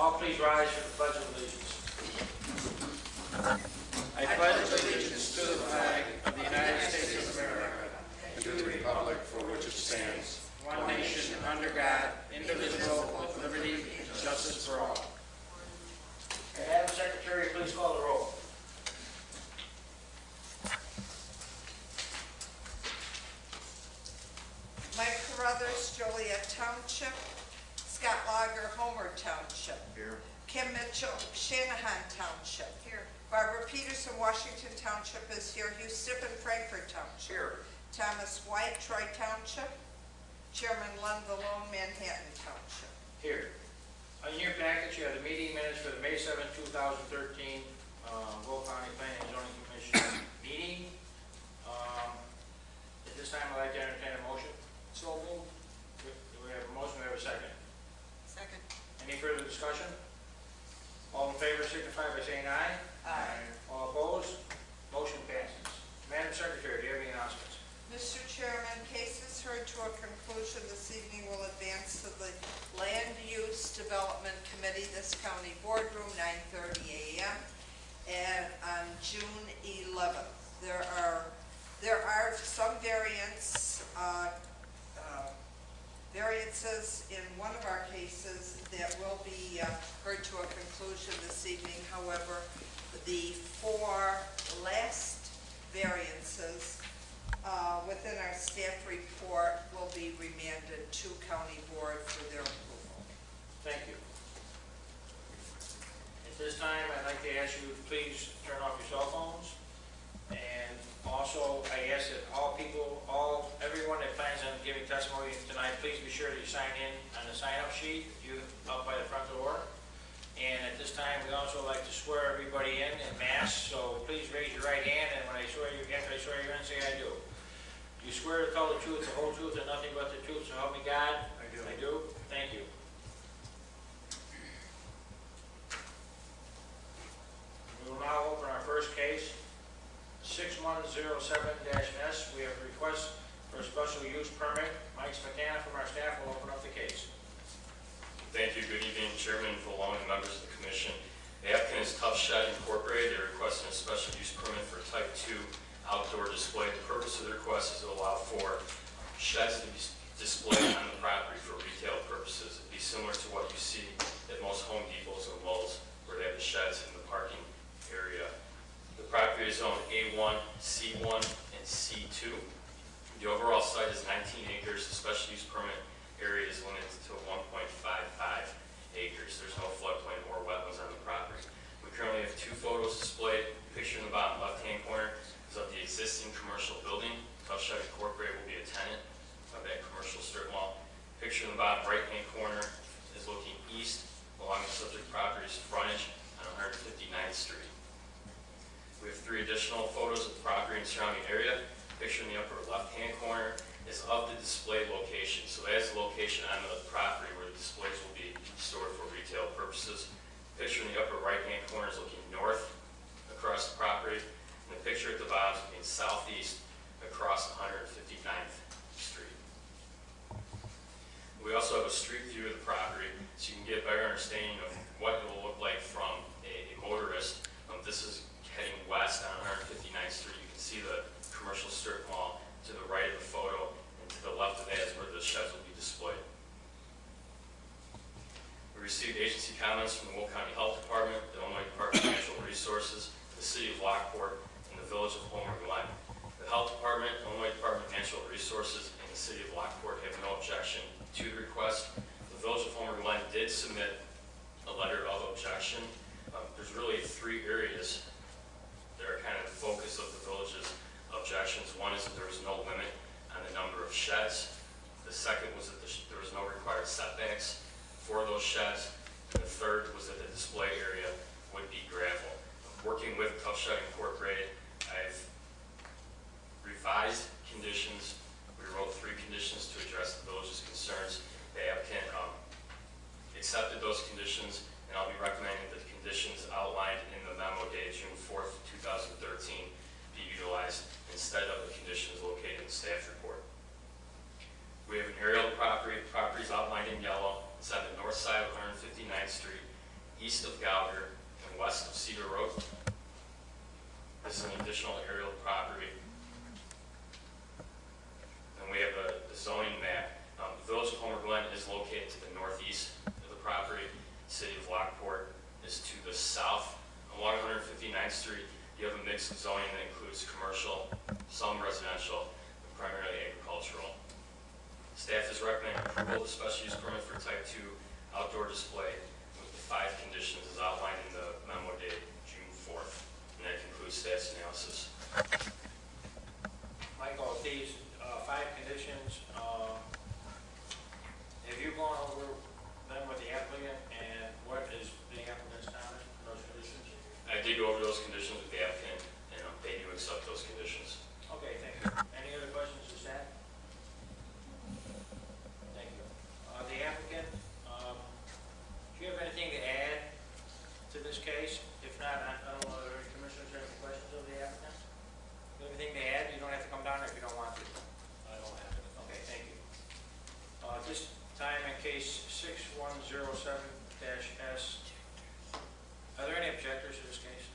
All please rise for the Pledge of Allegiance. I pledge allegiance to the flag of the United States of America and to the republic for which it stands, one nation under God, indivisible, with liberty and justice for all. Madam Secretary, please call the roll. Mike Carruthers, Joliet Township. Scott Lager, Homer Township. Here. Kim Mitchell, Shanahan Township. Here. Barbara Peterson, Washington Township is here. Hugh Stippen, Frankfurt Township. Here. Thomas White, Troy Township. Chairman Lund Valone, Manhattan Township. Here. In your package, you have the meeting minutes for the May 7, 2013 Will County Planning and Zoning Commission meeting. At this time, I'd like to entertain a motion. So moved. Do we have a motion? Do we have a second? Second. Any further discussion? All in favor signify by saying aye. Aye. All opposed? Motion passes. Madam Secretary, do you have any announcements? Mr. Chairman, cases heard to a conclusion this evening will advance to the Land Use Development Committee, this county boardroom, 9:30 a.m. and on June 11th. There are some variances in one of our cases that will be heard to a conclusion this evening. However, the four last variances within our staff report will be remanded to county board for their approval. Thank you. At this time, I'd like to ask you to please turn off your cell phones. And also, I ask that everyone that plans on giving testimony tonight, please be sure that you sign in on the sign-up sheet, up by the front door. And at this time, we also like to swear everybody in mass, so please raise your right hand, and when after I swear you in, say I do. Do you swear to tell the truth, the whole truth, and nothing but the truth, so help me God? I do. I do? Thank you. We will now open our first case. 6107-S, we have a request for a special use permit. Mike Smetana from our staff will open up the case. Thank you. Good evening, Chairman, Valone, and members of the Commission. The applicant is Tough Shed Incorporated. They're requesting a special use permit for Type 2 outdoor display. The purpose of the request is to allow for sheds to be displayed on the property for retail purposes. It'd be similar to what you see at most Home Depots and Lowe's, where they have the sheds in the parking area. The property is zoned A1, C1, and C2. The overall site is 19 acres. The special use permit area is limited to 1.55 acres. There's no floodplain or wetlands on the property. We currently have two photos displayed. The picture in the bottom left-hand corner is of the existing commercial building. Tough Shed Incorporated will be a tenant of that commercial strip mall. The picture in the bottom right-hand corner is looking east along the subject property's frontage on 159th Street. We have three additional photos of the property and surrounding area. The picture in the upper left-hand corner is of the display location. So that is the location on the property where the displays will be stored for retail purposes. The picture in the upper right-hand corner is looking north across the property. And the picture at the bottom is looking southeast across 159th Street. We also have a street view of the property so you can get a better understanding of what it will look like from a motorist. This is heading west on 159th Street. You can see the commercial strip mall to the right of the photo, and to the left of that is where the sheds will be displayed. We received agency comments from the Will County Health Department, the Illinois Department of Natural Resources, the City of Lockport, and the Village of Homer Glen. The Health Department, Illinois Department of Natural Resources, and the City of Lockport have no objection to the request. The Village of Homer Glen did submit a letter of objection. There's really three areas that are kind of the focus of the village's objections. One is that there was no limit on the number of sheds. The second was that there was no required setbacks for those sheds. And the third was that the display area would be gravel. Working with Tough Shed Incorporated, I've revised conditions. We wrote three conditions to address the village's concerns. The applicant accepted those conditions, and I'll be recommending that the conditions outlined in the memo dated June 4th, 2013 be utilized instead of the conditions located in the staff report. We have an aerial property. The property is outlined in yellow. It's on the north side of 159th Street. east of Gallagher and west of Cedar Road. This is an additional aerial property. And we have a zoning map. The Village of Homer Glen is located to the northeast of the property. City of Lockport is to the south. Along 159th Street, you have a mix of zoning that includes commercial, some residential, but primarily agricultural. Staff is recommending approval of the special use permit for type 2 outdoor display with the 5 conditions as outlined in the memo dated June 4th. And that concludes staff's analysis. Michael, these 5 conditions, have you gone over them with the applicant, and what is the applicant's comment on those conditions? I did go over those conditions with the applicant, and they do accept those conditions. Okay, thank you. Any other questions to staff? Thank you. The applicant, do you have anything to add to this case? If not, I don't know, are there commissioners have any questions of the applicant? Do you have anything to add? You don't have to come down if you don't want to. I don't have it. Okay, thank you. This time in case 6107-S, are there any objectors to this case?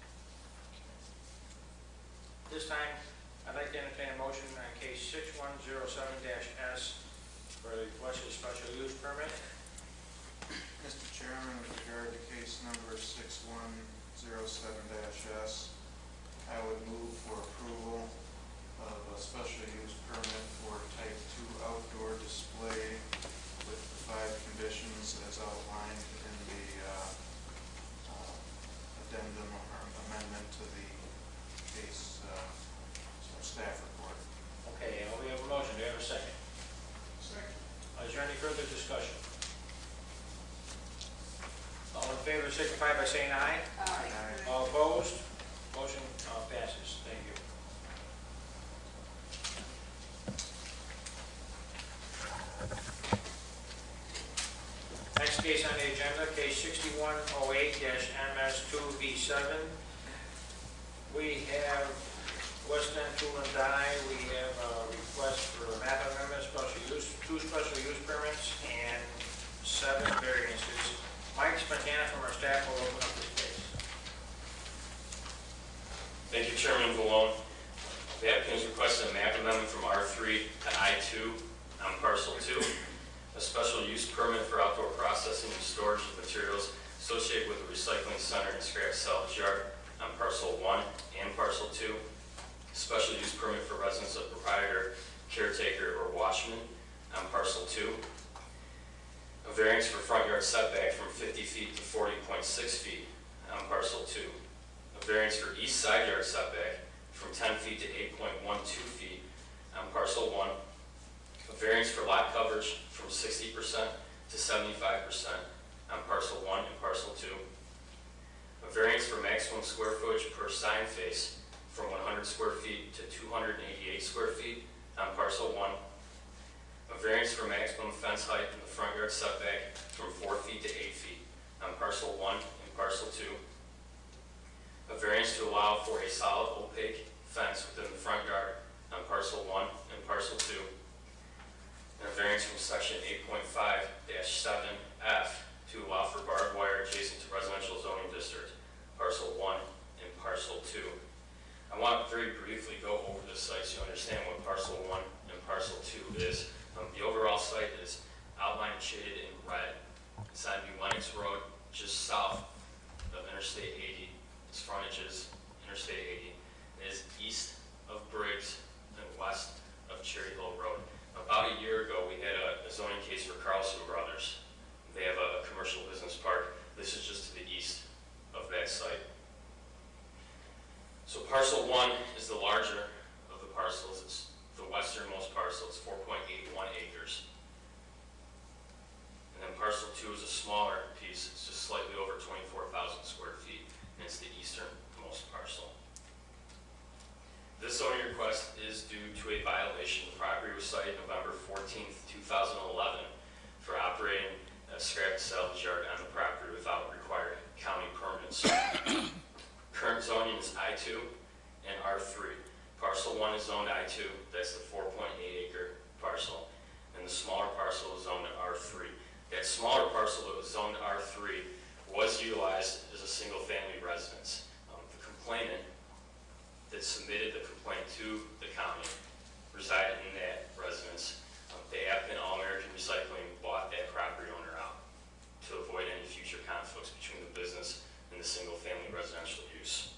This time, I'd like to entertain a motion on case 6107-S for the requested special use permit. Mr. Chairman, with regard to case number 6107-S, I would move for approval of a special use permit for type 2 outdoor display with the 5 conditions as outlined in the addendum or amendment to the case staff report. Okay, we have a motion. Do you have a second? Second. Is there any further discussion? All in favor signify by saying aye. Aye. All opposed? Motion passes. Thank you. Next case on the agenda, case 6108-MS2V7. We have West End Tool and Die. We have a request for a map amendment, special use, 2 special use permits, and 7 variances. Mike Spantana from our staff will open up this case. Thank you, Chairman Valone. The applicant has requested a map amendment from R3 to I2 on parcel 2. A special use permit for outdoor processing and storage of materials associated with a recycling center and scrap salvage yard on parcel 1 and parcel 2. A special use permit for residence of proprietor, caretaker, or watchman on parcel 2. A variance for front yard setback from 50 feet to 40.6 feet on parcel 2. A variance for east side yard setback from 10 feet to 8.12 feet on parcel 1. A variance for lot coverage from 60% to 75% on parcel 1 and parcel 2. A variance for maximum square footage per sign face from 100 square feet to 288 square feet on parcel 1. A variance for maximum fence height in the front yard setback from 4 feet to 8 feet on parcel 1 and parcel 2. A variance to allow for a solid opaque fence within the front yard on parcel 1 and parcel 2. And a variance from section 8.5-7F to allow for barbed wire adjacent to residential zoning district, parcel 1 and parcel 2. I want to very briefly go over this site so you understand what parcel 1 and parcel 2 is. The overall site is outlined and shaded in red. It's on New Lenox Road, just south of Interstate 80. Its frontage is Interstate 80. It is east of Briggs and west of Cherry Hill Road. About a year ago, we had a zoning case for Carlson Brothers. They have a commercial business park. This is just to the east of that site. So parcel 1 is the larger of the parcels. It's the westernmost parcel. It's 4.81 acres. And then parcel 2 is a smaller piece. It's just slightly over 24,000 square feet. And it's the easternmost parcel. This zoning request is due to a violation. The property was cited November 14th, 2011 for operating a scrap salvage yard on the property without required county permits. Current zoning is I2 and R3. Parcel 1 is zoned I2, that's the 4.8 acre parcel, and the smaller parcel is zoned R3. That smaller parcel that was zoned R3 was utilized as a single-family residence. The complainant that submitted the complaint to the county resided in that residence. The applicant, All American Recycling, bought that property owner out to avoid any future conflicts between the business and the single-family residential use.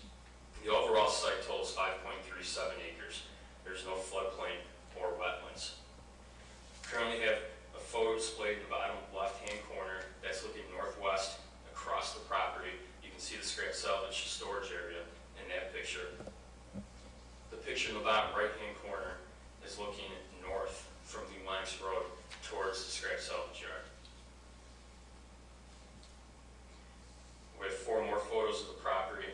The overall site totals 5.37 acres. There's no floodplain or wetlands. Currently have a photo displayed in the bottom left-hand corner that's looking northwest across the property. You can see the scrap salvage storage area in that picture. The picture in the bottom right-hand corner is looking north from the Lennox Road towards the scrap salvage yard. We have 4 more photos of the property.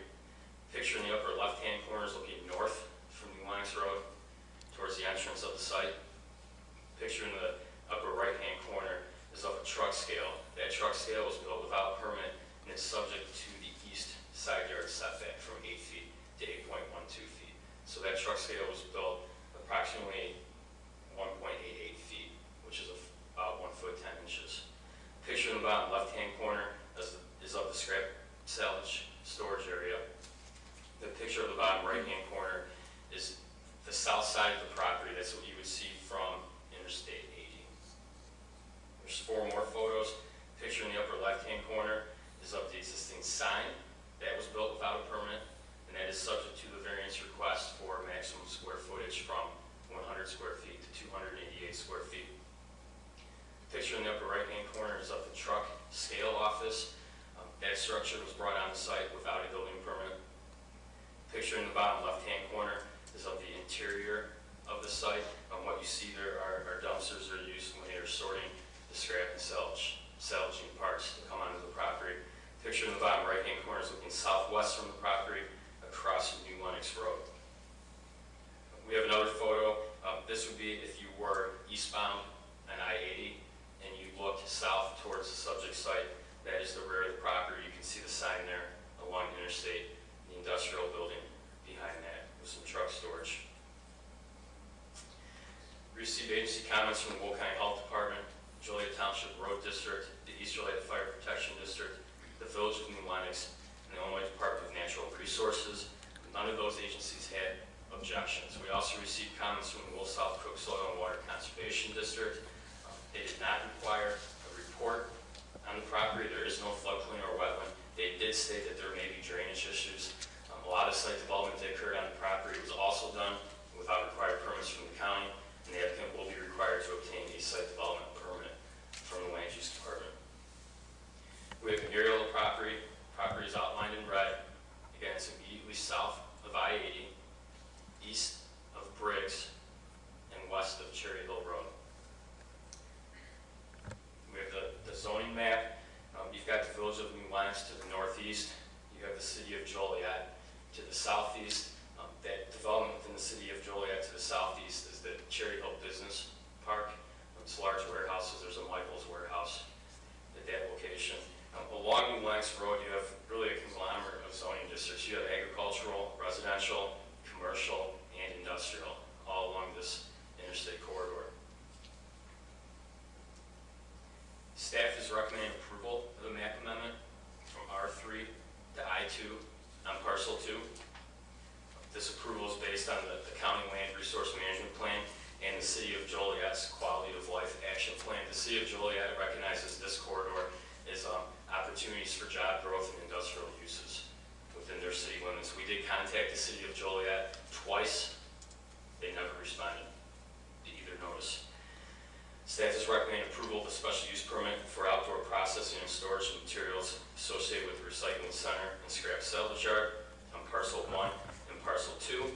Picture in the upper left-hand corner is looking north from the Lennox Road towards the entrance of the site. Picture in the upper right-hand corner is of a truck scale. That truck scale was built without permit and is subject to the east side yard setback from 8 feet to 8.12 feet. So that truck scale was built approximately 1.88 feet, which is about 1 foot 10 inches. Picture in the bottom left-hand corner is of the scrap salvage storage area. The picture of the bottom right-hand corner is the south side of the property. That's what you would see from Interstate 80. There's 4 more photos. Picture in the upper left-hand corner is of the existing sign that was built without a permit, and that is subject to the variance request for maximum square footage from 100 square feet to 288 square feet. Picture in the upper right-hand corner is of the truck scale office. That structure was brought on the site without a building permit. Picture in the bottom left-hand corner is of the interior of the site. What you see there are dumpsters that are used when they are sorting the scrap and salvaging parts that come onto the property. Picture in the bottom right-hand corner is looking southwest from the property across from New Lennox Road. We have another photo. This would be if you were eastbound on I-80 and you looked south towards the subject site. That is the rear of the property. You can see the sign there along the interstate, the industrial building behind that with some truck storage. We received agency comments from the Will County Health Department, Joliet Township Road District, the East Joliet Fire Protection District, the Village of New Lennox, and the Illinois Department of Natural Resources. None of those agencies had objections. We also received comments from the Will South Cook Soil and Water Conservation District. They did not require a report on the property. There is no floodplain or wetland. They did state that there may be drainage issues. A lot of site development that occurred on the property was also done without required permits from the county, and the applicant will be required to obtain a site development permit from the Land Use Department. We have an aerial of the property. Property is outlined in red. Again, it's immediately south of I-80, east of Briggs, and west of Cherry Hill Road. We have the zoning map. You've got the Village of New Lennox to the northeast. You have the City of Joliet to the southeast. That development within the City of Joliet to the southeast is the Cherry Hill Business Park. It's large warehouses. There's a Michael's warehouse at that location. Along New Lennox Road, you have really a conglomerate of zoning districts. You have agricultural, residential, commercial, and industrial, all along this interstate corridor. Staff is recommending approval of the map amendment from R3 to I2 on Parcel 2. This approval is based on the County Land Resource Management Plan and the City of Joliet's Quality of Life Action Plan. The City of Joliet recognizes this corridor as opportunities for job growth and industrial uses within their city limits. We did contact the City of Joliet twice. They never responded to either notice. Staff is recommending approval of the special use permit for outdoor processing and storage of materials associated with the recycling center and scrap salvage yard on Parcel 1 and Parcel 2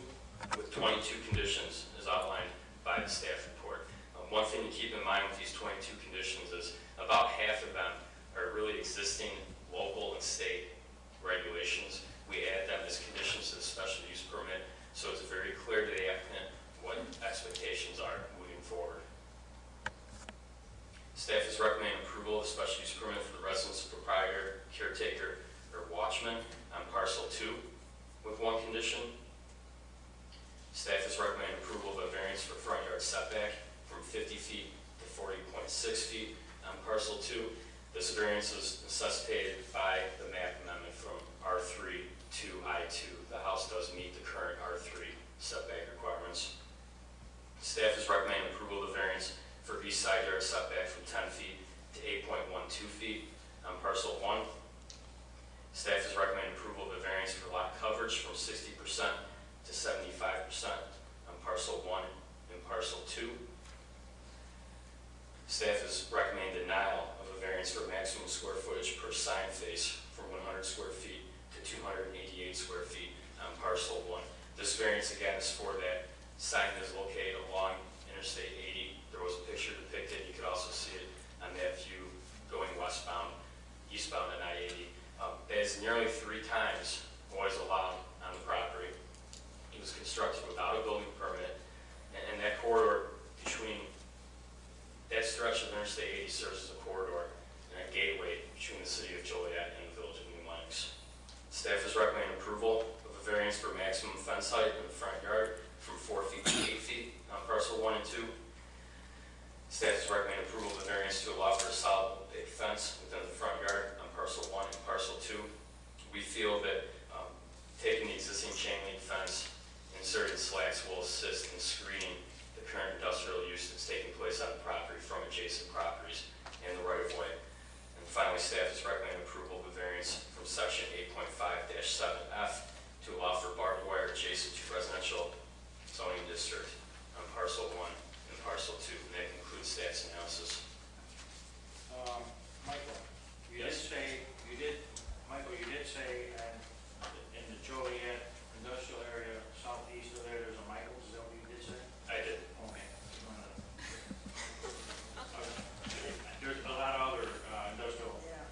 with 22 conditions as outlined by the staff report. One thing to keep in mind with these 22 conditions is about half of them are really existing local and state regulations. We add them as conditions to the special use permit, so it's very clear to the applicant what expectations are moving forward. Staff is recommending approval of the special use permit for the residence proprietor, caretaker, or watchman on Parcel 2 with one condition. Staff is recommending approval of a variance for front yard setback from 50 feet to 40.6 feet on Parcel 2. This variance is necessitated by the coverage from 60% to 75% on parcel 1 and parcel 2. Staff has recommended denial of a variance for maximum square footage per sign face from 100 square feet to 288 square feet on parcel 1. This variance again is for that sign that is located along Interstate 80. There was a picture depicted. You could also see it on that view going eastbound on I-80. That is nearly 3 times what is allowed on the property. It was constructed without a building permit, and that corridor between that stretch of Interstate 80 serves as a corridor and a gateway between the city of Joliet and the village of New Lenox. Staff is recommending approval of a variance for maximum fence height in the front yard from 4 feet to 8 feet on parcel 1 and 2. Staff is recommending approval of the variance to allow for a solid opaque fence within the front yard on parcel 1 and parcel 2. We feel that taking the existing chain link fence, inserting slats will assist in screening the current industrial use that's taking place on the property from adjacent properties and the right-of-way. And finally, staff is recommending approval of the variance from section 8.5-7F to allow for barbed wire adjacent to residential zoning district on parcel 1 and parcel 2. And that concludes staff's analysis. Michael, you Yes. did say in the Joliet industrial area southeast of there, there's a Michael's, is that what you did say? I did. Okay. There's a lot of other industrial Yeah.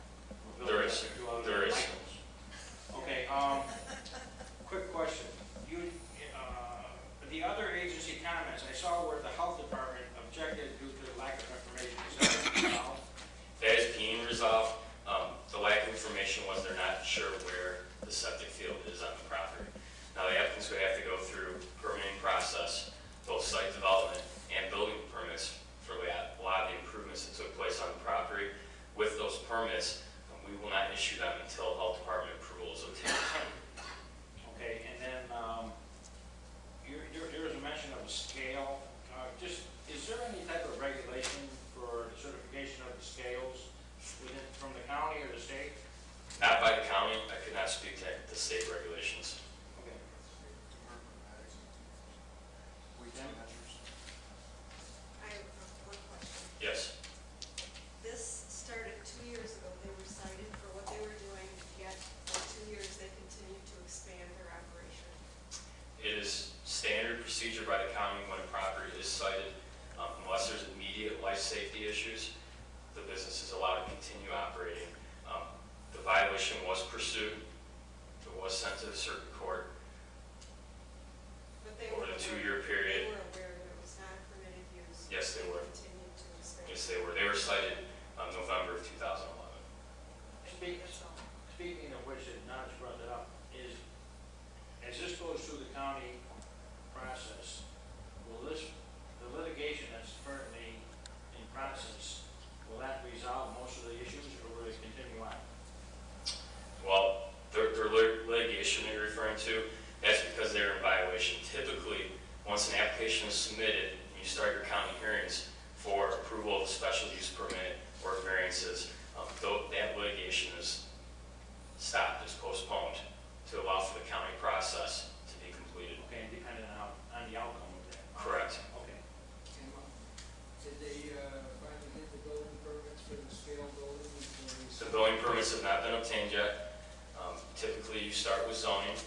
There is. buildings. Two other There is. Michaels. Okay, quick question. The other agency comments, I saw where the health department objected due to the lack of information. Is that resolved? That is being resolved. The lack of information was they're not sure where the septic field is on the property. Now, the applicants would have to go through permitting process, both site development and building permits for a lot of the improvements that took place on the property. With those permits, we will not issue them until health department approval is obtained. Okay, and then there was a mention of a scale. Is there any type of regulation for the certification of the scales from the county or the state? Not by the county. I could not speak to the state regulations. Okay. I have one question. Yes. This started 2 years ago. They were cited for what they were doing, yet for 2 years they continued to expand their operation. It is standard procedure by the county when a property is cited, unless there's immediate life safety issues, the business is allowed to continue operating. The violation was pursued. It was sent to the circuit court But they over were the aware- 2-year period. They were aware that it was not a permitted use. Yes, they were. Continued to expand. Yes, they were. They were cited November of 2011. Speaking of which, and now that you brought that up, is, as this goes through the county process, will the litigation that's currently in process, will that resolve most of the issues, or will it continue on? Well, the litigation you're referring to, that's because they're in violation. Typically, once an application is submitted, and you start your county hearings for approval of a special use permit or variances, that litigation is stopped, is postponed to allow for the county process to be completed. Okay, depending on the outcome of that. Correct. Okay. Did they finally get the building permits for the scale building? The building permits have not been obtained yet. Typically, you start with zoning.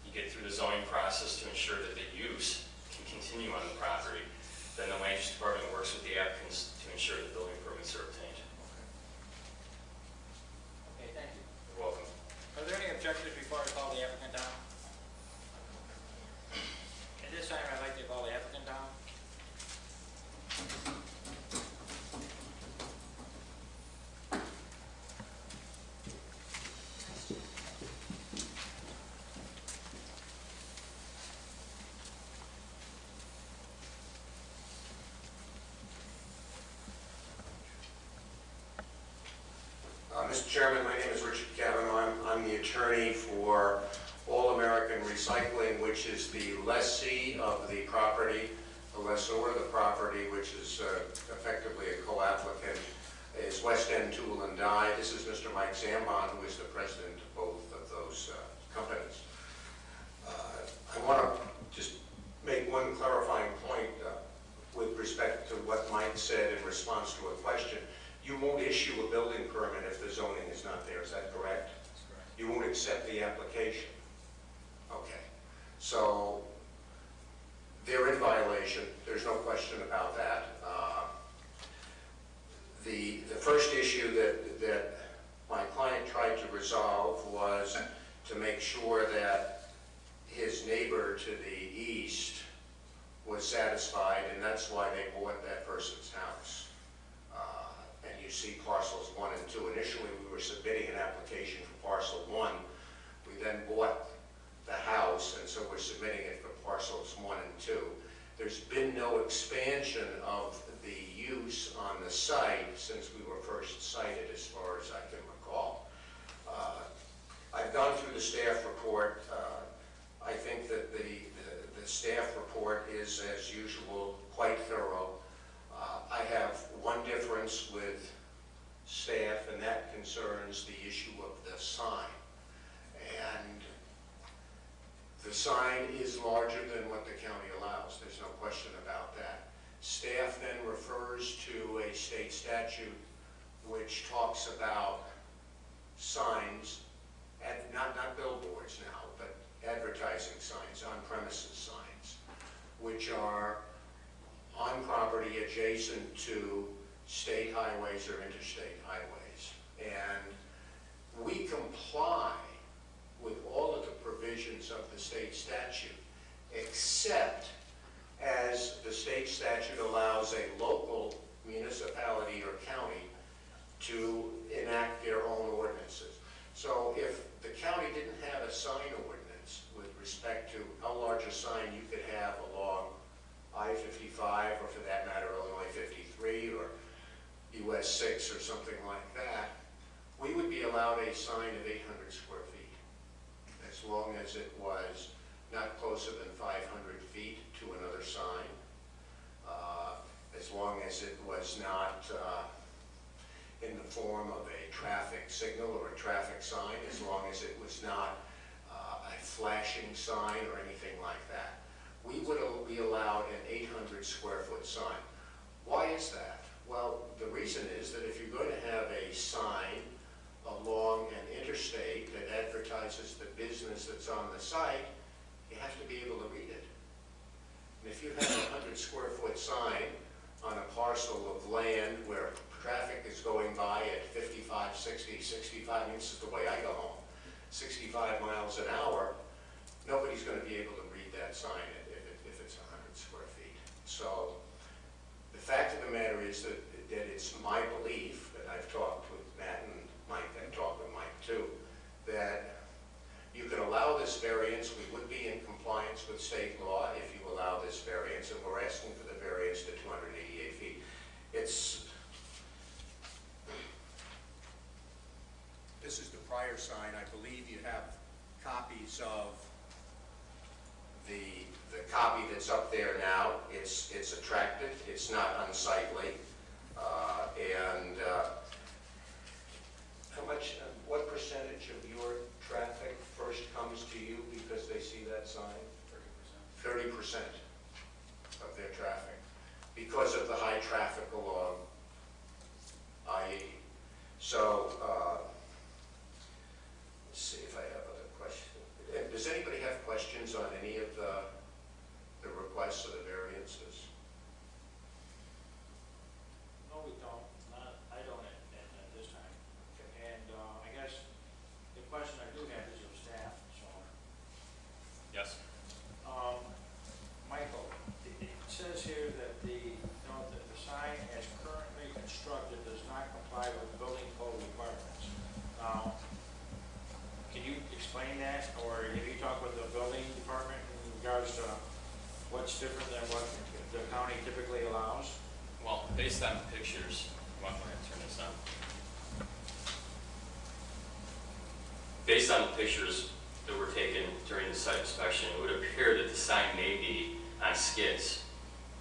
You get through the zoning process to ensure that the use can continue on the property. Then the land use department works with the applicants to ensure the building permits are obtained. Okay, thank you. You're welcome. Are there any objectors before I call the applicant down? At this time, I'd like to call the applicant down. Mr. Chairman, my name is Richard Kavanaugh. I'm the attorney for All American Recycling, which is the lessee of the property. The lessor of the property, which is effectively a co-applicant, is West End Tool and Die. This is Mr. Mike Zambon, who is the president of both of those companies. the application. Okay, so they're in violation, there's no question about that. The first issue that my client tried to resolve was to make sure that his neighbor to the east was satisfied, and that's why they bought that person's house. And you see parcels 1 and 2. Initially, we were submitting an application for parcel 1. We then bought the house, and so we're submitting it for parcels 1 and 2. There's been no expansion of the use on the site since we were first cited, as far as I can recall. I've gone through the staff report. I think that the staff report is, as usual, quite thorough. I have one difference with staff, and that concerns the issue of the sign. And the sign is larger than what the county allows. There's no question about that. Staff then refers to a state statute which talks about signs, not billboards now, but advertising signs, on-premises signs, which are on property adjacent to state highways or interstate highways. And we comply with all of the provisions of the state statute, except as the state statute allows a local municipality or county to enact their own ordinances. So if the county didn't have a sign ordinance with respect to how large a sign you could have along I-55, or for that matter, Illinois 53, or US 6, or something like that, we would be allowed a sign of 800 square feet, as long as it was not closer than 500 feet to another sign, as long as it was not in the form of a traffic signal or a traffic sign, as long as it was not a flashing sign or anything like that. We would be allowed an 800 square foot sign. Why is that? Well, the reason is that if you're going to have a sign along an interstate that advertises the business that's on the site, you have to be able to read it. And if you have a 100 square foot sign on a parcel of land where traffic is going by at 55, 60, 65, this is the way I go home, 65 miles an hour, nobody's going to be able to read that sign if it's 100 square feet. So the fact of the matter is that it's my belief, that I've talked with Matt and Mike, I've talked with Mike too, that you can allow this variance. We would be in compliance with state law if you allow this variance, and we're asking for the variance to 288 feet. This is the prior sign. I believe you have copies of the copy that's up there now. It's attractive. It's not unsightly. What percentage of your traffic first comes to you because they see that sign? 30%. 30% of their traffic, because of the high traffic along I-80. So, let's see if I have other questions. Does anybody have questions on any of the requests or the variances? No, we don't. I don't at this time. And I guess the question I do have is of staff, so. Yes. Michael, it says here that the sign as currently constructed does not comply with building code requirements. Now, can you explain that, or have you talked with the building department in regards to what's different than what the county typically allows? Well, based on the pictures, why don't I turn this on? Based on the pictures that were taken during the site inspection, it would appear that the sign may be on skids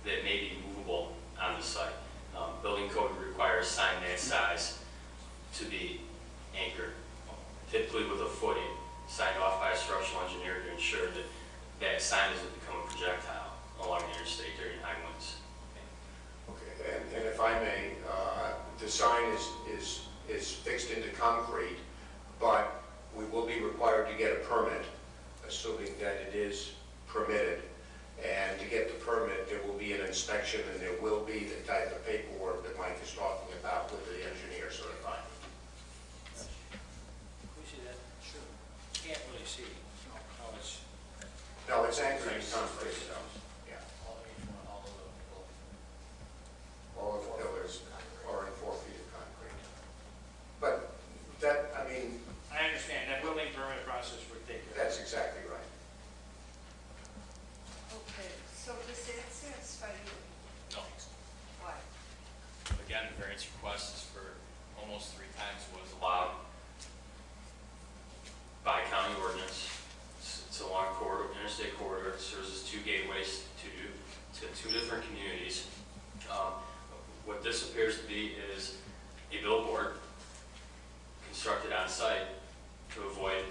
that may be movable on the site. Building code requires sign that size to be anchored, typically with a footing, signed off by a structural engineer to ensure that that sign doesn't become a projectile along the interstate during high winds. Okay, and if I may, the sign is fixed into concrete, but we will be required to get a permit, assuming that it is permitted. And to get the permit, there will be an inspection, and there will be the type of paperwork that Mike is talking about with the engineer certified. We see that? Sure. Can't really see. No, it's. No, it's anchored in concrete, so, yeah. All of the pillars are in 4 feet of concrete. But that, I mean, I understand, that building permit process would take care of that's exactly right. Okay, so does that satisfy you? No. Why? Again, the variance request is for almost 3 times what is allowed by county ordinance. It's a long corridor, interstate corridor, it serves as 2 gateways to 2 different communities. What this appears to be is a billboard constructed on site to avoid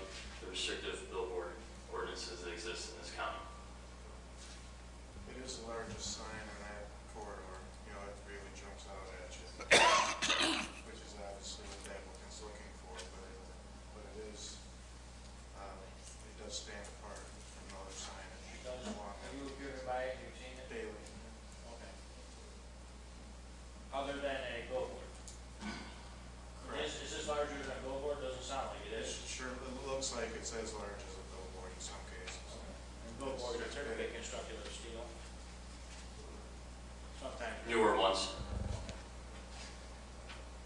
the restrictive billboard ordinances that exist in this county. It is the largest sign in that corridor, you know, it really jumps out at you, which is obviously what the applicant's looking for, but it is, it does stand apart from other signage. Have you driven by it, you've seen it? Daily. Okay. Other than a billboard? Is this larger than a billboard? Doesn't sound like it It is. sure looks like it's as large as a billboard in some cases. And billboards are typically constructed of steel. Sometimes. Newer ones.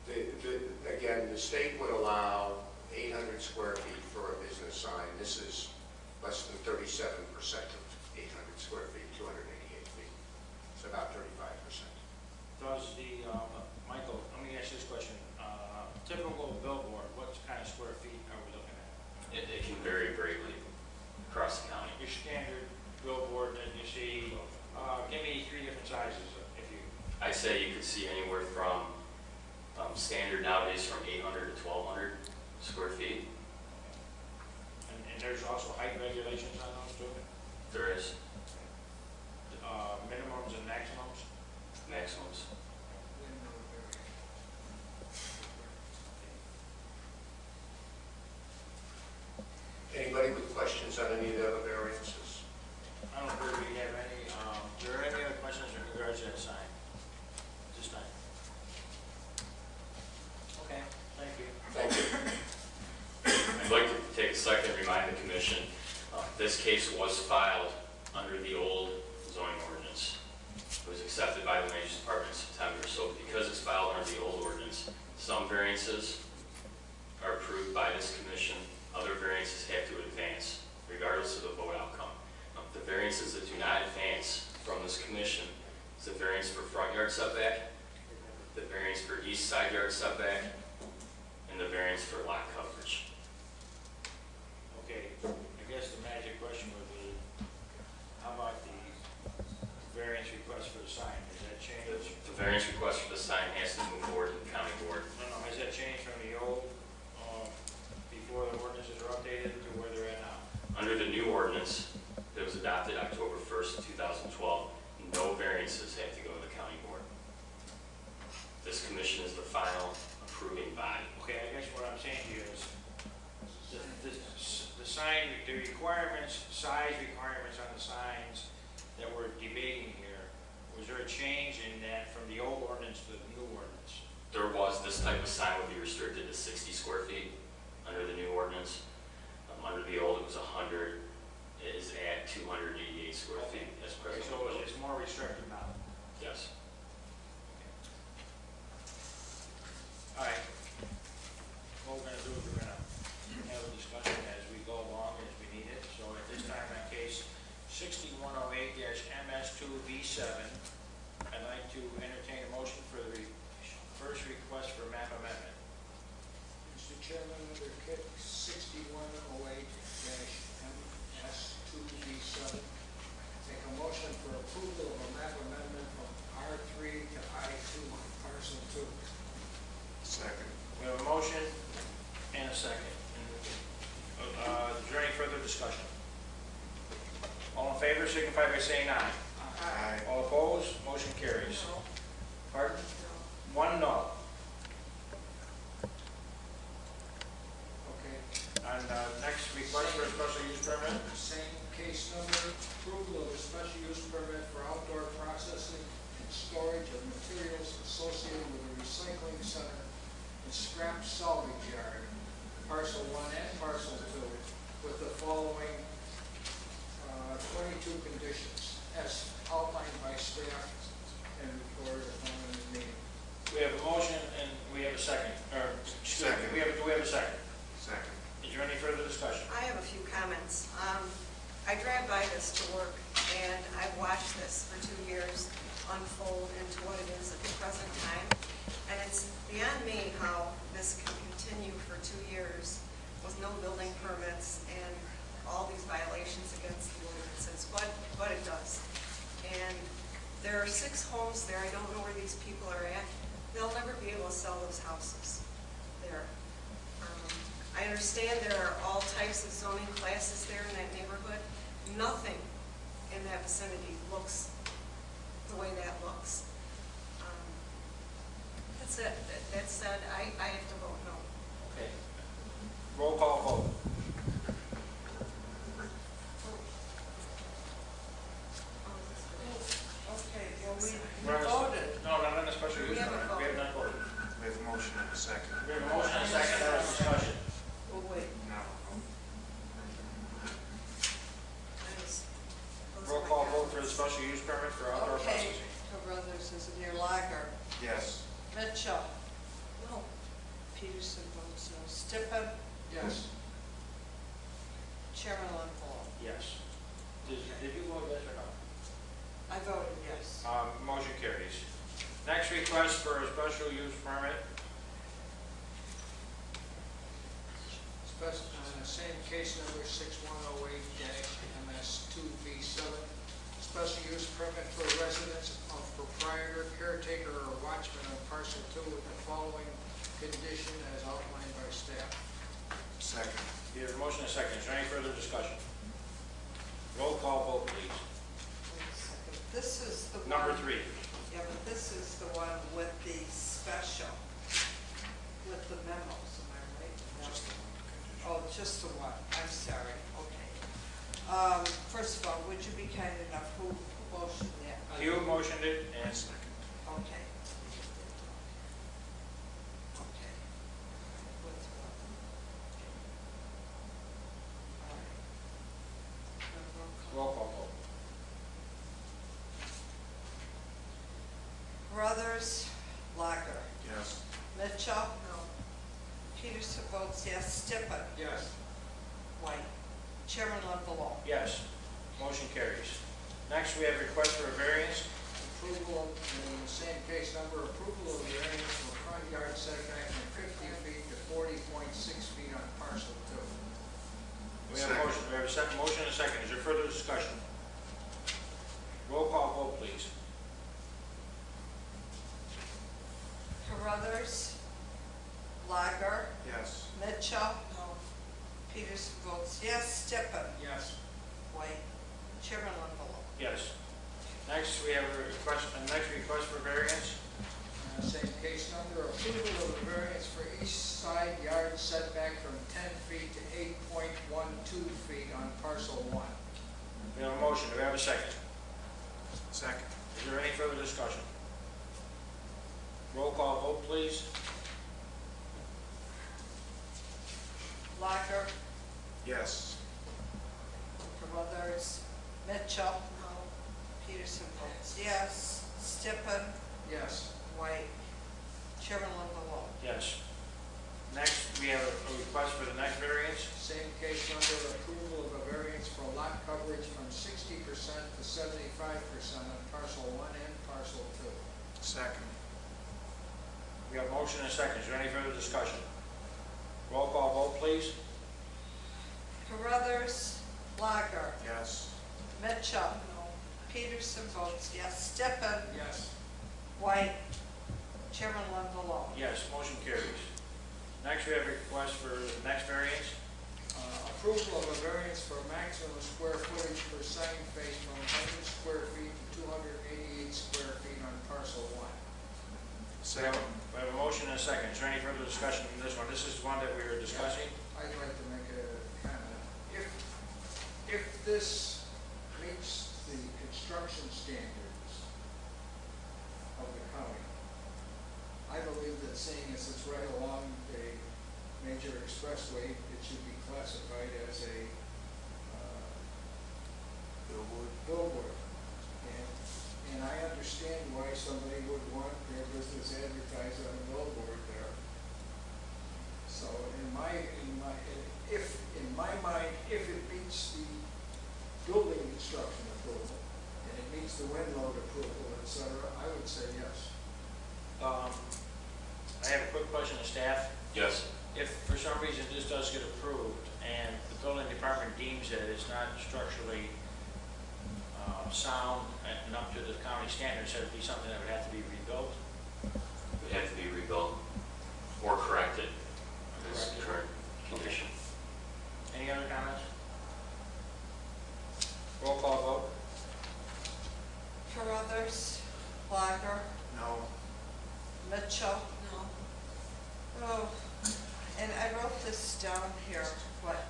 Again, the state would allow 800 square feet for a business sign. This is less than 37% of 800 square feet, 288 feet. It's about 35%. Does the, Michael, let me ask you this question. Typical billboard, what kind of square feet are we looking at? It can vary greatly across the county. Your standard billboard that you see, give me 3 different sizes if you. I'd say you could see anywhere from standard nowadays from 800 to 1,200 square feet. And there's also height regulations on those too? There is Minimums and maximums? maximums. Anybody with questions on any of the other variances? I don't believe we have any, are there any other questions in regards to that sign? This time? Okay, thank you. Thank you. I'd like to take a second to remind the commission, this case was filed under the old zoning ordinance. It was accepted by the Land Use Department in September, so because it's filed under the old ordinance, some variances are approved by this commission, other variances have to advance, regardless of the vote outcome. The variances that do not advance from this commission is the variance for front yard setback, the variance for east side yard setback, and the variance for lot coverage. Okay, I guess the magic question would be, how about the variance request for the sign? Has that changed? The variance request for the sign has to move forward to the county board. No, has that changed from the old, before the ordinances are updated to where they're at now? Under the new ordinance that was adopted October 1st, 2012, no variances have to go to the county board. This commission is the final approving body. Okay, I guess what I'm saying to you is, the sign, the requirements, size requirements on the signs that we're debating here, was there a change in that from the old ordinance to the new ordinance? There was, this type of sign would be restricted to 60 square feet under the new ordinance. Under the old, it was 100. It is at 288 square feet as Okay, presently. so it's more restrictive now. Yes. All right. What we're gonna do is we're gonna have a discussion as we go along, as we need it. So at this time, on case 6108-MS2B7, I'd like to entertain a motion for the first request for map amendment. Mr. Chairman, under KIC 6108-MS2B7, make a motion for approval of a map amendment from R3 to I2, parcel 2. Second. We have a motion and a second. Is there any further discussion? All in favor, signify by saying aye. Aye. All opposed, motion carries. Pardon? 1 no. Okay. On next request for associated with a recycling center and scrap salvage yard, parcel 1 and parcel 2, with the following 22 conditions as outlined by staff and reported upon in the meeting. We have a motion and we have a second, or, excuse me, do we have a second? Second. Is there any further discussion? I have a few comments. I drive by this to work, and I've watched this for 2 years unfold into what it is at the present time. And it's beyond me how this can continue for 2 years with no building permits and all these violations against the ordinances, but it does. And there are 6 homes there. I don't know where these people are at. They'll never be able to sell those houses there. I understand there are all types of zoning classes there in that neighborhood. Nothing in that vicinity looks the way that looks. That's it. That said, I have to vote no. Okay. Roll call vote. Okay, well, we We're on the- voted. No, not on the special use We haven't permit. We have not voted. We have a motion and a second. We have a motion and a second, there is discussion. Well, wait. No. Roll call vote for the special use permit for outdoor Okay, processing. Carruthers is near Lager. Yes. Mitchell, No. Peterson votes no. Stippen, Yes. Chairman Longoria. Yes. Did you vote yes or no? I voted yes. Motion carries. Next request for a special use permit. Same case number 6108-MS2V7, special use permit for residence of proprietor, caretaker, or watchman on parcel 2 with the following condition as outlined by staff. Second. We have a motion and a second. Is there any further discussion? Roll call vote, please. Wait a second. This is the one. Number 3. Yeah, but this is the one with the special, with the memos, am I right? No. Just the one condition. Oh, just the one, I'm sorry, okay. First of all, would you be kind enough, who motioned that? Hugh motioned it and Second. Okay. Okay. What's what? All right. roll call vote. Brothers, Lager, Yes. Mitchell, No. Peterson votes yes, Stippen, Yes. White, Chairman Longoria. Yes. Motion carries. Next, we have request for a variance. Approval, in the same case number, approval of variance for front yard setback from 50 feet to 40.6 feet on parcel 2. We have a Second. motion, we have a second, motion and a second. Is there further discussion? Roll call vote, please. Carruthers, Lager, Yes. Mitchell, No. Peterson votes yes, Stippen, Yes. White, Chairman Longoria. Yes. Next, we have a request, for variance. Same case number, approval of a variance for east side yard setback from 10 feet to 8.12 feet on parcel 1. We have a motion. Do we have a second? Second. Is there any further discussion? Roll call vote, please. Lager, Yes. Carruthers, Mitchell, No. Peterson votes yes, Stippen, Yes. White, Chairman Longoria. Yes. Next, we have a request for the next variance. Same case number, approval of a variance for lot coverage from 60% to 75% on parcel 1 and parcel 2. Second. We have a motion and a second. Is there any further discussion? Roll call vote, please. Carruthers, Lager, Yes. Mitchell, No. Peterson votes yes, Stippen, Yes. White, Chairman Longoria. Yes, motion carries. Next, we have a request for the next variance. Approval of a variance for maximum square footage per sign face from 100 square feet to 288 square feet on parcel 1. Second. We have a motion and a second. Is there any further discussion on this one? This is one that we were discussing. I'd like to make a comment. If this meets the construction standards of the county, seeing as it's right along a major expressway, it should be classified as a billboard. And I understand why somebody would want their business advertised on a billboard there. So in my mind, if it meets the building construction approval, and it meets the wind load approval, et cetera, I would say yes. I have a quick question to staff. Yes. If for some reason this does get approved and the building department deems that it's not structurally sound and up to the county standards, that would be something that would have to be rebuilt? Would have to be rebuilt or corrected in its current condition. Any other comments? Roll call vote. Carruthers, Blogger, No. Mitchell. No. Oh, and I wrote this down here, what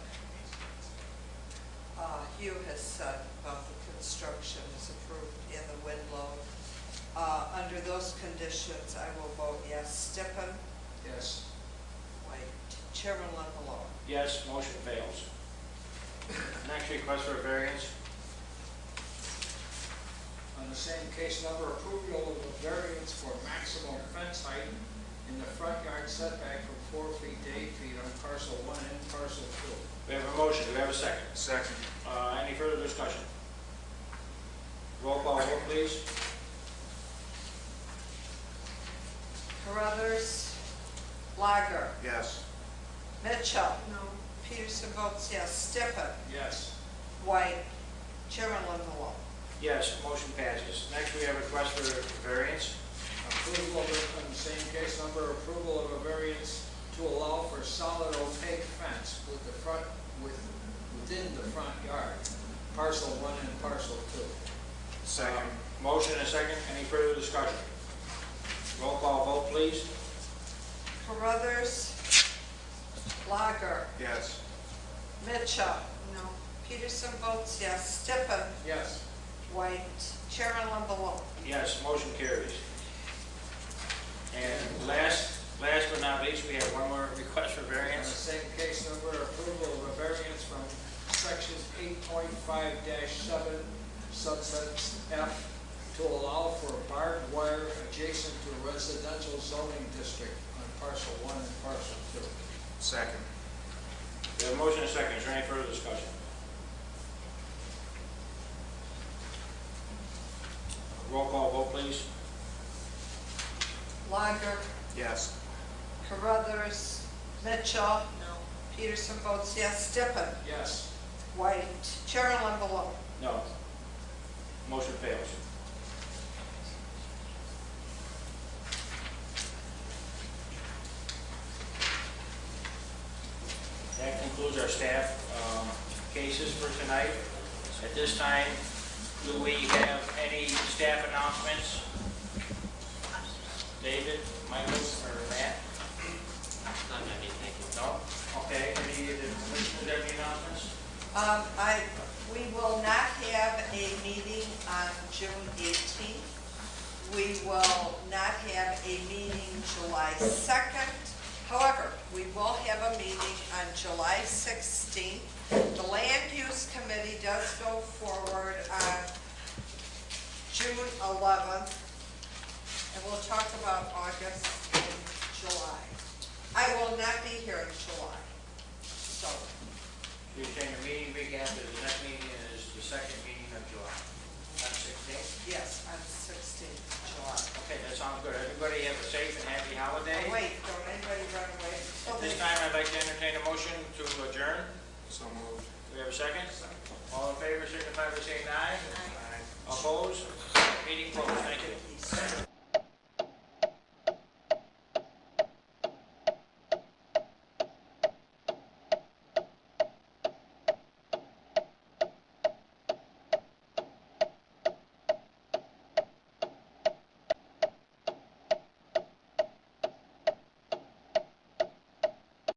Hugh has said about the construction is approved and the wind load. Under those conditions, I will vote yes. Stippen, Yes. White, Chairman Lambalone. Yes, motion fails. Next request for a variance. On the same case number, approval of a variance for maximum fence height in the front yard setback from 4 feet to 8 feet on parcel 1 and parcel 2. We have a motion, do we have a second? Second. Any further discussion? Roll call vote, please. Carruthers, Blogger, Yes. Mitchell, No. Peterson votes yes. Stippen, Yes. White, Chairman Lambalone. Yes, motion passes. Next, we have a request for variance. Approval of, on the same case number, approval of a variance to allow for solid opaque fence with the front, within the front yard, parcel 1 and parcel 2. Second. Motion and a second, any further discussion? Roll call vote, please. Carruthers, Blogger, Yes. Mitchell, No. Peterson votes yes. Stippen, Yes. White, Chairman Lambalone. Yes, motion carries. And last but not least, we have one more request for On the variance. same case number, approval of a variance from section 8.5-7, subsets F, to allow for barbed wire adjacent to a residential zoning district on parcel 1 and parcel 2. Second. We have a motion and a second, is there any further discussion? Roll call vote, please. Blogger, Yes. Carruthers, Mitchell, No. Peterson votes yes. Stippen, Yes. White, Chairman Lambalone. No. Motion fails. That concludes our staff cases for tonight. At this time, do we have any staff announcements? David, Michael, or Matt? Not any, thank you. No? Okay, any of the commissioners have any announcements? We will not have a meeting on June 18th. We will not have a meeting July 2nd. However, we will have a meeting on July 16th. The Land Use Committee does go forward on June 11th, and we'll talk about August and July. I will not be here in July, so. You're saying the meeting week after the next meeting is the second meeting of July, on 16th? Yes, on 16th July. Okay, that sounds good. Everybody have a safe and happy holiday. Oh, wait, don't anybody run away. At this time, I'd like to entertain a motion to adjourn. So moved. Do we have a second? All in favor, signify by saying aye. Aye. Opposed? Meeting closed. Thank you.